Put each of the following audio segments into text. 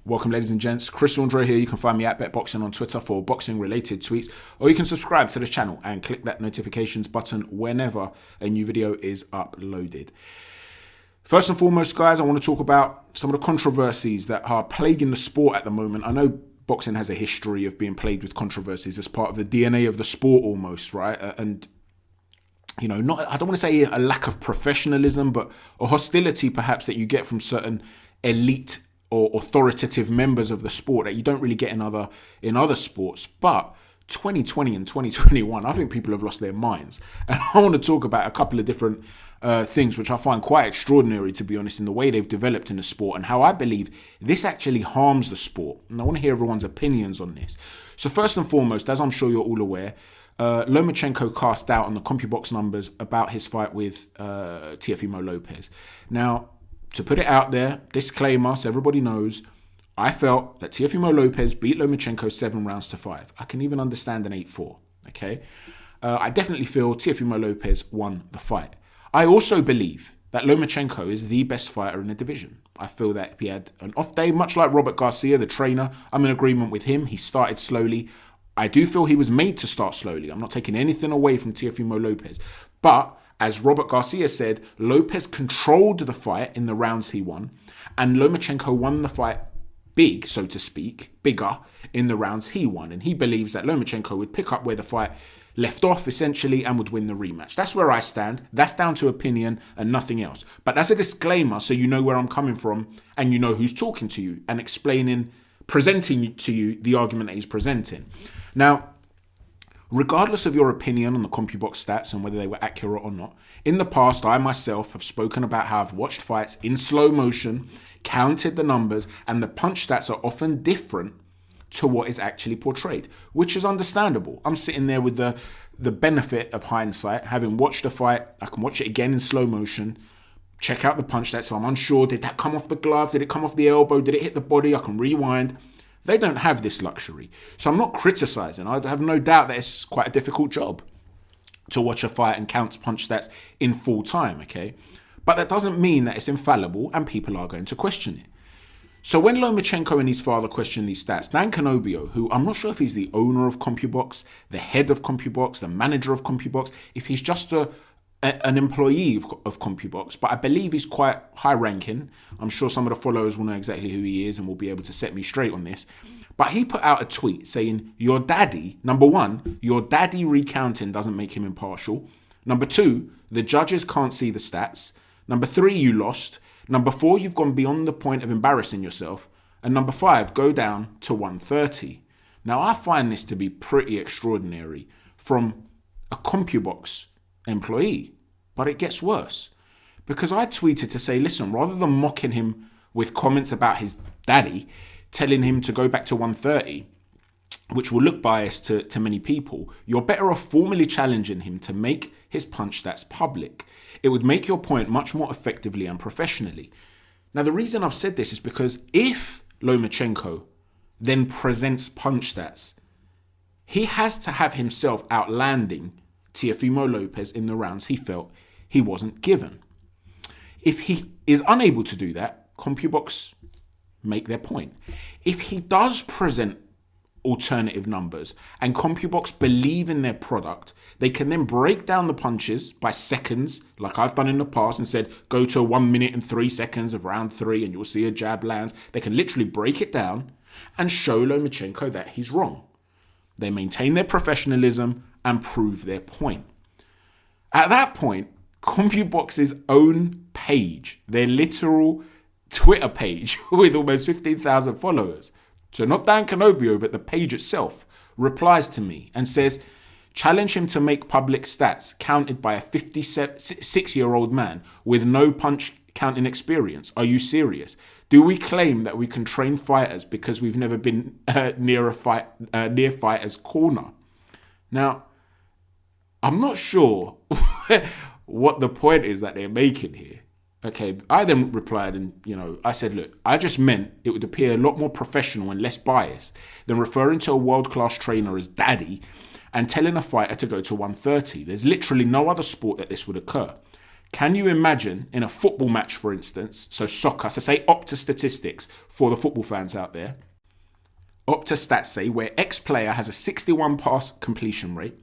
Welcome, ladies and gents. Chris Andre here. You can find me at BetBoxing on Twitter for boxing-related tweets, or you can subscribe to the channel and click that notifications button whenever a new video is uploaded. First and foremost, guys, I want to talk about some of the controversies that are plaguing the sport at the moment. I know boxing has a history of being plagued with controversies as part of the DNA of the sport almost, right? And, you know, I don't want to say a lack of professionalism, but a hostility perhaps that you get from certain elite or authoritative members of the sport that you don't really get in other sports. But 2020 and 2021, I think people have lost their minds. And I want to talk about a couple of different things which I find quite extraordinary, to be honest, in the way they've developed in the sport and how I believe this actually harms the sport. And I want to hear everyone's opinions on this. So first and foremost, as I'm sure you're all aware, Lomachenko cast doubt on the Compubox numbers about his fight with Teofimo Lopez. Now, to put it out there, disclaimer, so everybody knows, I felt that Teofimo Lopez beat Lomachenko 7 rounds to 5. I can even understand an 8-4, okay? I definitely feel Teofimo Lopez won the fight. I also believe that Lomachenko is the best fighter in the division. I feel that he had an off day, much like Robert Garcia, the trainer. I'm in agreement with him. He started slowly. I do feel he was made to start slowly. I'm not taking anything away from Teofimo Lopez. But as Robert Garcia said, Lopez controlled the fight in the rounds he won, and Lomachenko won the fight big, so to speak, bigger in the rounds he won. And he believes that Lomachenko would pick up where the fight left off, essentially, and would win the rematch. That's where I stand. That's down to opinion and nothing else. But as a disclaimer, so you know where I'm coming from and you know who's talking to you and presenting to you the argument that he's presenting. Now, regardless of your opinion on the Compubox stats and whether they were accurate or not, in the past, I myself have spoken about how I've watched fights in slow motion, counted the numbers, and the punch stats are often different to what is actually portrayed, which is understandable. I'm sitting there with the benefit of hindsight. Having watched a fight, I can watch it again in slow motion, check out the punch stats. If I'm unsure, did that come off the glove? Did it come off the elbow? Did it hit the body? I can rewind. They don't have this luxury. So I'm not criticizing. I have no doubt that it's quite a difficult job to watch a fight and count punch stats in full time, okay? But that doesn't mean that it's infallible and people are going to question it. So when Lomachenko and his father questioned these stats, Dan Canobbio, who I'm not sure if he's the owner of Compubox, the head of Compubox, the manager of Compubox, if he's just an employee of Compubox, but I believe he's quite high ranking. I'm sure some of the followers will know exactly who he is and will be able to set me straight on this. But he put out a tweet saying, your daddy, number one, your daddy recounting doesn't make him impartial. Number two, the judges can't see the stats. Number three, you lost. Number four, you've gone beyond the point of embarrassing yourself. And number five, go down to 130. Now, I find this to be pretty extraordinary from a Compubox employee. But it gets worse. Because I tweeted to say, listen, rather than mocking him with comments about his daddy, telling him to go back to 130, which will look biased to many people, you're better off formally challenging him to make his punch stats public. It would make your point much more effectively and professionally. Now, the reason I've said this is because if Lomachenko then presents punch stats, he has to have himself outlanding Teofimo Lopez in the rounds he felt he wasn't given. If he is unable to do that, Compubox make their point. If he does present alternative numbers and Compubox believe in their product, they can then break down the punches by seconds, like I've done in the past and said, go to 1 minute and 3 seconds of round 3 and you'll see a jab lands. They can literally break it down and show Lomachenko that he's wrong. They maintain their professionalism and prove their point. At that point, Compubox's own page, their literal Twitter page with almost 15,000 followers, so not Dan Canobbio, but the page itself, replies to me and says, challenge him to make public stats counted by a 56-year-old man with no punch counting experience. Are you serious? Do we claim that we can train fighters because we've never been near fighter's corner? Now, I'm not sure what the point is that they're making here. Okay, I then replied and, I said, look, I just meant it would appear a lot more professional and less biased than referring to a world-class trainer as daddy and telling a fighter to go to 130. There's literally no other sport that this would occur. Can you imagine in a football match, for instance, so soccer, so say Opta statistics for the football fans out there, Opta stats say where X player has a 61 pass completion rate,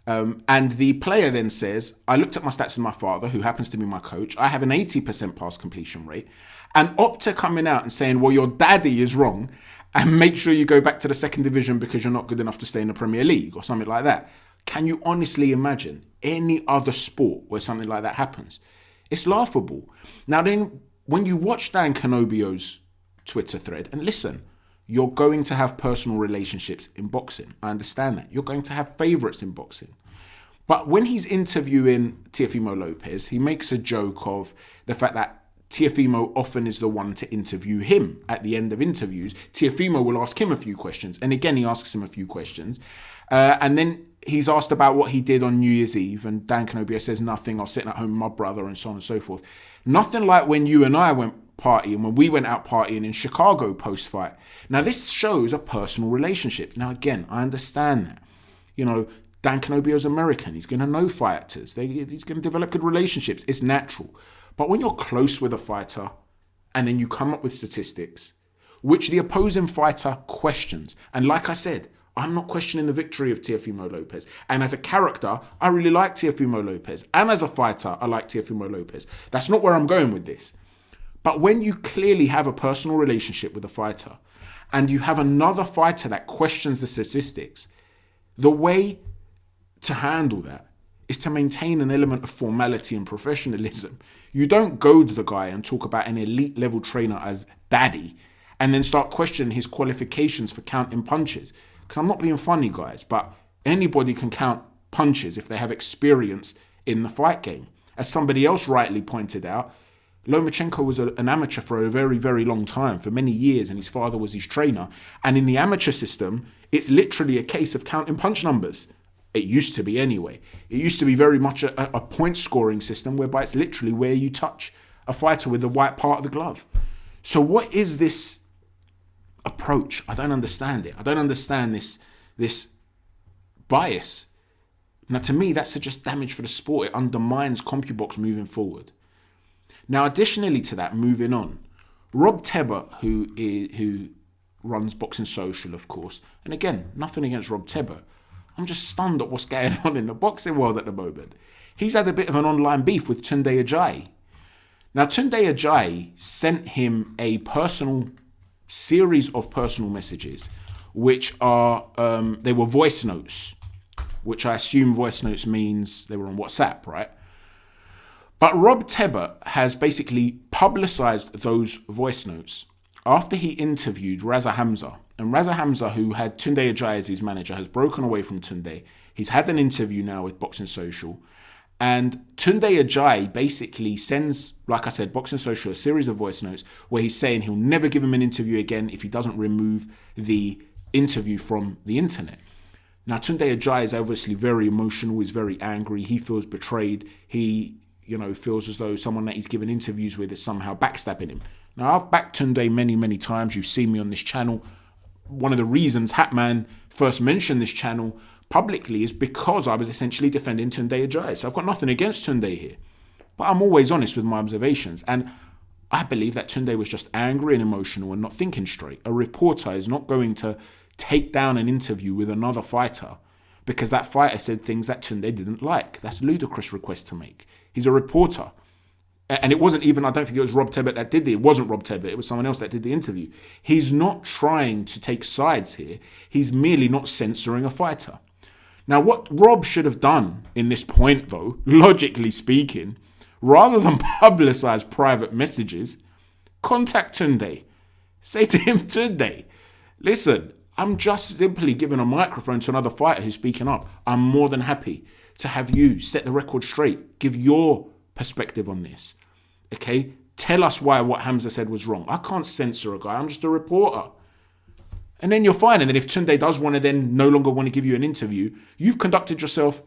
and the player then says, I looked at my stats with my father, who happens to be my coach, I have an 80% pass completion rate, and Opta coming out and saying, well, your daddy is wrong, and make sure you go back to the second division because you're not good enough to stay in the Premier League or something like that. Can you honestly imagine any other sport where something like that happens? It's laughable. Now then, when you watch Dan Canobbio's Twitter thread, and listen, you're going to have personal relationships in boxing. I understand that. You're going to have favourites in boxing. But when he's interviewing Teofimo Lopez, he makes a joke of the fact that Teofimo often is the one to interview him. At the end of interviews, Teofimo will ask him a few questions. And again, he asks him a few questions. And then he's asked about what he did on New Year's Eve. And Dan Canobbio says nothing. I was sitting at home with my brother and so on and so forth. Nothing like when you and I went partying, when we went out partying in Chicago post-fight. Now, this shows a personal relationship. Now, again, I understand that. You know, Dan Canobbio's American. He's going to know fighters. He's going to develop good relationships. It's natural. But when you're close with a fighter and then you come up with statistics, which the opposing fighter questions, and like I said, I'm not questioning the victory of Teofimo Lopez. And as a character, I really like Teofimo Lopez. And as a fighter, I like Teofimo Lopez. That's not where I'm going with this. But when you clearly have a personal relationship with a fighter and you have another fighter that questions the statistics, the way to handle that is to maintain an element of formality and professionalism. You don't goad the guy and talk about an elite level trainer as daddy and then start questioning his qualifications for counting punches. Because I'm not being funny, guys, but anybody can count punches if they have experience in the fight game. As somebody else rightly pointed out, Lomachenko was an amateur for a very, very long time, for many years, and his father was his trainer. And in the amateur system, it's literally a case of counting punch numbers. It used to be anyway. It used to be very much a point scoring system whereby it's literally where you touch a fighter with the white part of the glove. So what is this approach? I don't understand it. I don't understand this bias. Now, to me, that's just damage for the sport. It undermines Compubox moving forward. Now, additionally to that, moving on, Rob Tebbutt, who runs Boxing Social, of course, and again, nothing against Rob Tebbutt. I'm just stunned at what's going on in the boxing world at the moment. He's had a bit of an online beef with Tunde Ajayi. Now, Tunde Ajayi sent him a series of personal messages, which are, they were voice notes, which I assume voice notes means they were on WhatsApp, right? But Rob Tebbutt has basically publicised those voice notes after he interviewed Raza Hamza. And Raza Hamza, who had Tunde Ajayi as his manager, has broken away from Tunde. He's had an interview now with Boxing Social. And Tunde Ajayi basically sends, like I said, Boxing Social a series of voice notes where he's saying he'll never give him an interview again if he doesn't remove the interview from the internet. Now, Tunde Ajayi is obviously very emotional. He's very angry. He feels betrayed. He feels as though someone that he's given interviews with is somehow backstabbing him. Now, I've backed Tunde many, many times. You've seen me on this channel. One of the reasons Hatman first mentioned this channel publicly is because I was essentially defending Tunde Ajayi. So I've got nothing against Tunde here. But I'm always honest with my observations. And I believe that Tunde was just angry and emotional and not thinking straight. A reporter is not going to take down an interview with another fighter because that fighter said things that Tunde didn't like. That's a ludicrous request to make. He's a reporter. And it wasn't even, I don't think it was Rob Tebbutt that did it. It wasn't Rob Tebbutt. It was someone else that did the interview. He's not trying to take sides here. He's merely not censoring a fighter. Now, what Rob should have done in this point, though, logically speaking, rather than publicise private messages, contact Tunde. Say to him, Tunde, listen, I'm just simply giving a microphone to another fighter who's speaking up. I'm more than happy to have you set the record straight, give your perspective on this. Okay? Tell us why what Hamza said was wrong. I can't censor a guy. I'm just a reporter. And then you're fine. And then if Tunde does want to then no longer want to give you an interview, you've conducted yourself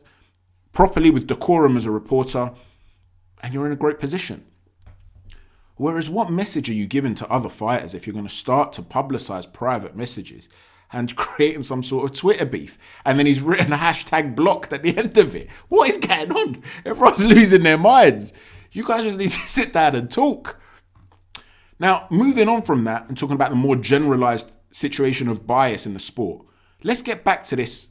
properly with decorum as a reporter and you're in a great position. Whereas what message are you giving to other fighters if you're going to start to publicise private messages? and creating some sort of Twitter beef. And then he's written a hashtag blocked at the end of it. What is going on? Everyone's losing their minds. You guys just need to sit down and talk. Now, moving on from that and talking about the more generalized situation of bias in the sport, let's get back to this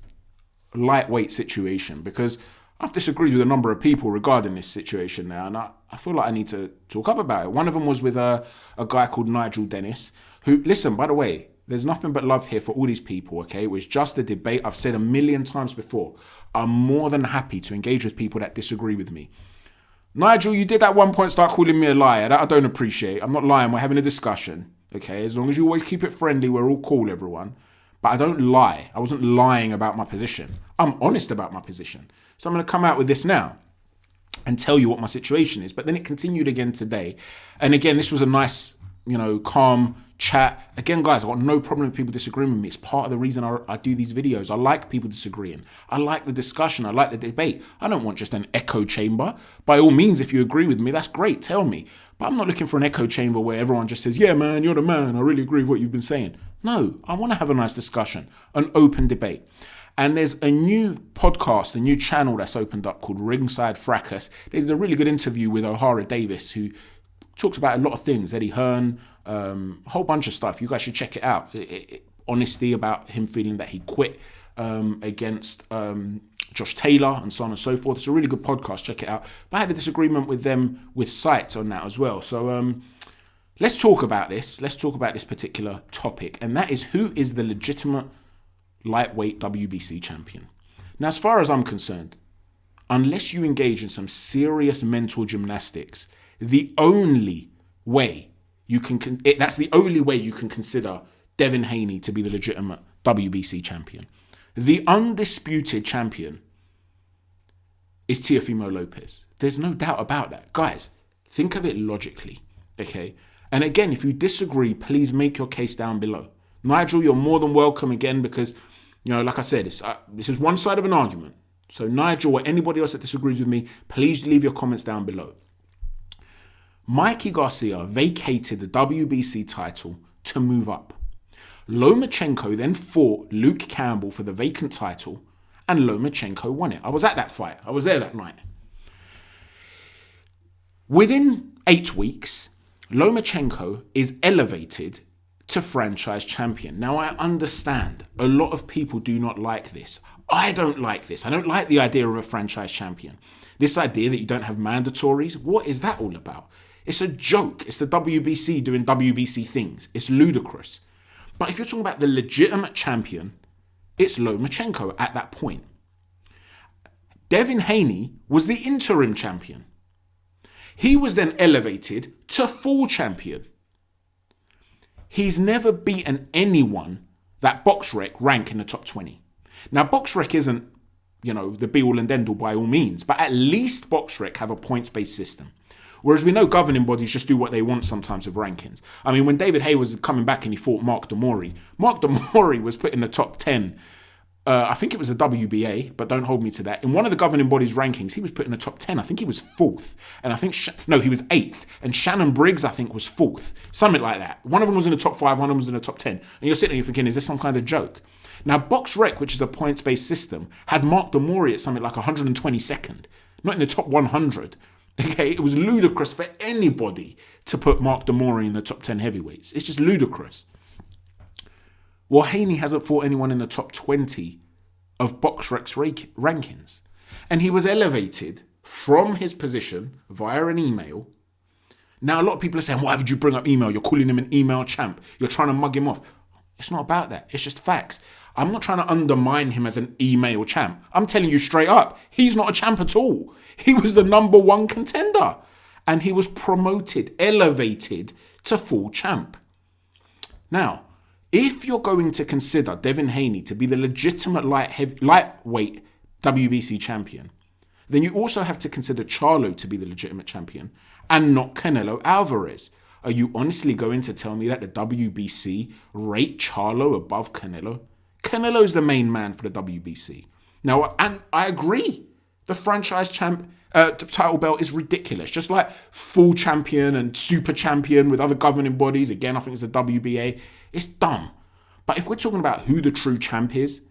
lightweight situation, because I've disagreed with a number of people regarding this situation now, and I feel like I need to talk up about it. One of them was with a guy called Nigel Dennis, who, listen, by the way, there's nothing but love here for all these people, okay? It was just a debate. I've said a million times before, I'm more than happy to engage with people that disagree with me. Nigel, you did at one point start calling me a liar. That I don't appreciate. I'm not lying. We're having a discussion, okay? As long as you always keep it friendly, we're all cool, everyone. But I don't lie. I wasn't lying about my position. I'm honest about my position. So I'm going to come out with this now and tell you what my situation is. But then it continued again today. And again, this was a nice, calm chat. Again, guys, I've got no problem with people disagreeing with me. It's part of the reason I do these videos. I like people disagreeing. I like the discussion. I like the debate. I don't want just an echo chamber. By all means, if you agree with me, that's great. Tell me. But I'm not looking for an echo chamber where everyone just says, yeah, man, you're the man. I really agree with what you've been saying. No, I want to have a nice discussion, an open debate. And there's a new podcast, a new channel that's opened up called Ringside Fracas. They did a really good interview with O'Hara Davis, who talks about a lot of things. Eddie Hearn, a whole bunch of stuff. You guys should check it out. Honesty about him feeling that he quit against Josh Taylor and so on and so forth. It's a really good podcast. Check it out. But I had a disagreement with them with Sites on that as well. So let's talk about this. Let's talk about this particular topic. And that is, who is the legitimate lightweight WBC champion? Now, as far as I'm concerned, unless you engage in some serious mental gymnastics, the only way you can, that's the only way you can consider Devin Haney to be the legitimate WBC champion. The undisputed champion is Teofimo Lopez. There's no doubt about that. Guys, think of it logically, okay? And again, if you disagree, please make your case down below. Nigel, you're more than welcome again, because, like I said, this is one side of an argument. So Nigel or anybody else that disagrees with me, please leave your comments down below. Mikey Garcia vacated the WBC title to move up. Lomachenko then fought Luke Campbell for the vacant title, and Lomachenko won it. I was at that fight. I was there that night. Within 8 weeks, Lomachenko is elevated to franchise champion. Now, I understand a lot of people do not like this. I don't like this. I don't like the idea of a franchise champion. This idea that you don't have mandatories, what is that all about? It's a joke. It's the WBC doing WBC things. It's ludicrous. But if you're talking about the legitimate champion, it's Lomachenko at that point. Devin Haney was the interim champion. He was then elevated to full champion. He's never beaten anyone that BoxRec rank in the top 20. Now, BoxRec isn't, the be-all and end-all by all means, but at least BoxRec have a points-based system. Whereas we know governing bodies just do what they want sometimes with rankings. I mean, when David Haye was coming back and he fought Mark Damori was put in the top 10. I think it was the WBA, but don't hold me to that. In one of the governing bodies' rankings, he was put in the top 10. I think he was 4th. And I think, he was 8th. And Shannon Briggs, I think, was 4th. Something like that. One of them was in the top 5, one of them was in the top 10. And you're sitting there, you're thinking, is this some kind of joke? Now, BoxRec, which is a points-based system, had Mark Damori at something like 122nd. Not in the top 100. Okay, it was ludicrous for anybody to put Mark Damori in the top 10 heavyweights. It's just ludicrous. Well, Haney hasn't fought anyone in the top 20 of BoxRec's rankings. And he was elevated from his position via an email. Now, a lot of people are saying, why would you bring up email? You're calling him an email champ. You're trying to mug him off. It's not about that. It's just facts. I'm not trying to undermine him as an email champ. I'm telling you straight up, he's not a champ at all. He was the #1 contender. And he was promoted, elevated to full champ. Now, if you're going to consider Devin Haney to be the legitimate lightweight WBC champion, then you also have to consider Charlo to be the legitimate champion and not Canelo Alvarez. Are you honestly going to tell me that the WBC rate Charlo above Canelo? Canelo's the main man for the WBC. Now, and I agree, the franchise title belt is ridiculous. Just like full champion and super champion with other governing bodies. Again, I think it's the WBA. It's dumb. But if we're talking about who the true champ is,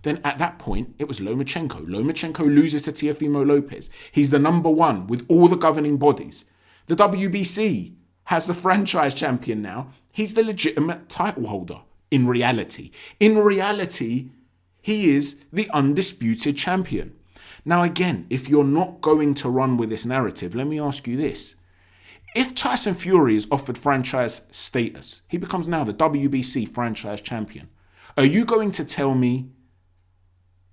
then at that point, it was Lomachenko. Lomachenko loses to Teofimo Lopez. He's the number one with all the governing bodies. The WBC has the franchise champion now. He's the legitimate title holder in reality. In reality, he is the undisputed champion. Now again, if you're not going to run with this narrative, let me ask you this. If Tyson Fury is offered franchise status, he becomes now the WBC franchise champion. Are you going to tell me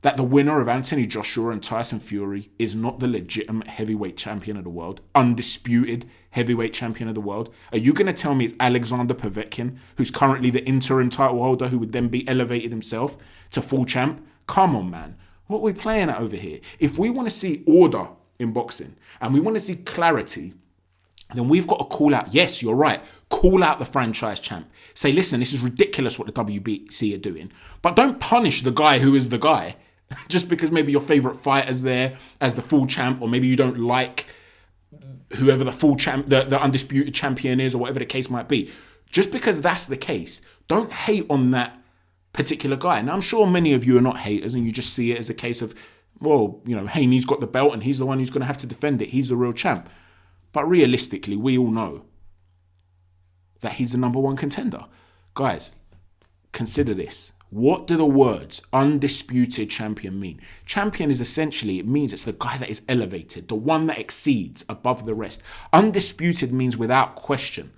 that the winner of Anthony Joshua and Tyson Fury is not the legitimate heavyweight champion of the world, undisputed heavyweight champion of the world? Are you going to tell me it's Alexander Povetkin, who's currently the interim title holder, who would then be elevated himself to full champ? Come on, man. What are we playing at over here? If we want to see order in boxing and we want to see clarity, then we've got to call out, yes, you're right, call out the franchise champ. Say, listen, this is ridiculous what the WBC are doing. But don't punish the guy who is the guy just because maybe your favourite fighter's there as the full champ, or maybe you don't like whoever the full champ, the undisputed champion is, or whatever the case might be. Just because that's the case, don't hate on that particular guy. Now, I'm sure many of you are not haters and you just see it as a case of, well, you know, Haney's got the belt and he's the one who's going to have to defend it. He's the real champ. But realistically, we all know that he's the number one contender. Guys, consider this. What do the words undisputed champion mean? Champion is essentially, it means it's the guy that is elevated, the one that exceeds above the rest. Undisputed means without question.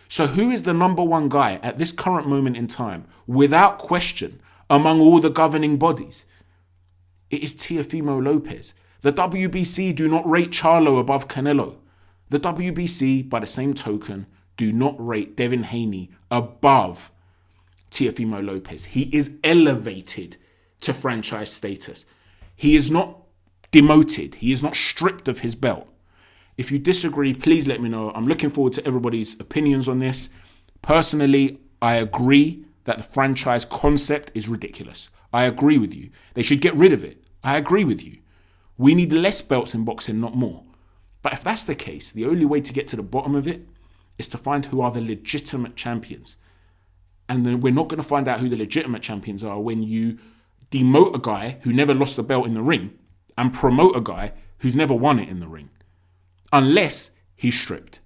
So who is the number one guy at this current moment in time, without question, among all the governing bodies? It is Teofimo Lopez. The WBC do not rate Charlo above Canelo. The WBC, by the same token, do not rate Devin Haney above Teofimo Lopez. He is elevated to franchise status. He is not demoted. He is not stripped of his belt. If you disagree, please let me know. I'm looking forward to everybody's opinions on this. Personally, I agree that the franchise concept is ridiculous. I agree with you. They should get rid of it. I agree with you. We need less belts in boxing, not more. But if that's the case, the only way to get to the bottom of it is to find who are the legitimate champions. And then we're not going to find out who the legitimate champions are when you demote a guy who never lost the belt in the ring and promote a guy who's never won it in the ring. Unless he's stripped.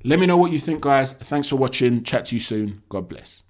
Let me know what you think, guys. Thanks for watching. Chat to you soon. God bless.